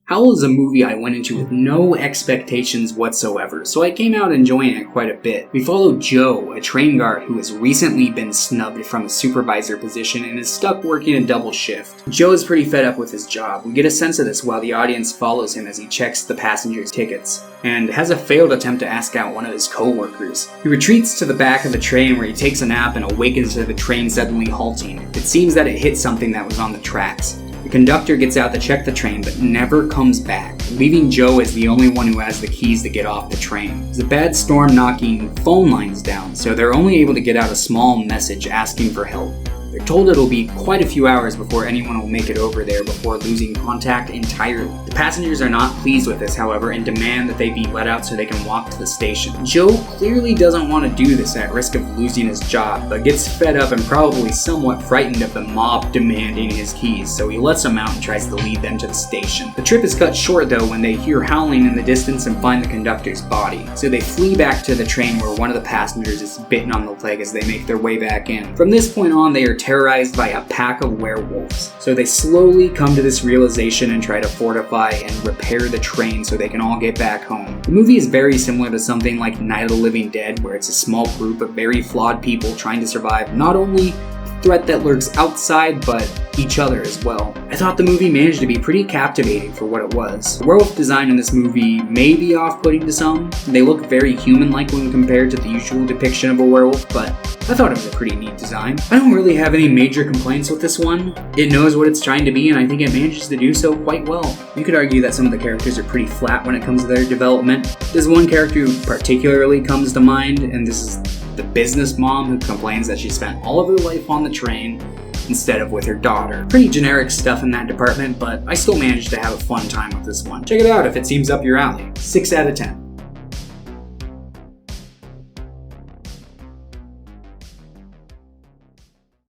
Howl is a movie I went into with no expectations whatsoever, so I came out enjoying it quite a bit. We follow Joe, a train guard who has recently been snubbed from a supervisor position and is stuck working a double shift. Joe is pretty fed up with his job. We get a sense of this while the audience follows him as he checks the passengers' tickets, and has a failed attempt to ask out one of his co-workers. He retreats to the back of the train where he takes a nap and awakens to the train suddenly halting. It seems that it hit something that was on the tracks. The conductor gets out to check the train but never comes back, leaving Joe as the only one who has the keys to get off the train. There's a bad storm knocking phone lines down, so they're only able to get out a small message asking for help. They're told it'll be quite a few hours before anyone will make it over there before losing contact entirely. The passengers are not pleased with this, however, and demand that they be let out so they can walk to the station. Joe clearly doesn't want to do this at risk of losing his job, but gets fed up and probably somewhat frightened of the mob demanding his keys, so he lets them out and tries to lead them to the station. The trip is cut short though when they hear howling in the distance and find the conductor's body, so they flee back to the train where one of the passengers is bitten on the leg as they make their way back in. From this point on, they are terrorized by a pack of werewolves, so they slowly come to this realization and try to fortify and repair the train so they can all get back home. The movie is very similar to something like Night of the Living Dead, where it's a small group of very flawed people trying to survive not only the threat that lurks outside, but each other as well. I thought the movie managed to be pretty captivating for what it was. The werewolf design in this movie may be off-putting to some. They look very human-like when compared to the usual depiction of a werewolf, but I thought it was a pretty neat design. I don't really have any major complaints with this one. It knows what it's trying to be, and I think it manages to do so quite well. You could argue that some of the characters are pretty flat when it comes to their development. There's one character who particularly comes to mind, and this is the business mom who complains that she spent all of her life on the train instead of with her daughter. Pretty generic stuff in that department, but I still managed to have a fun time with this one. Check it out if it seems up your alley. 6 out of 10.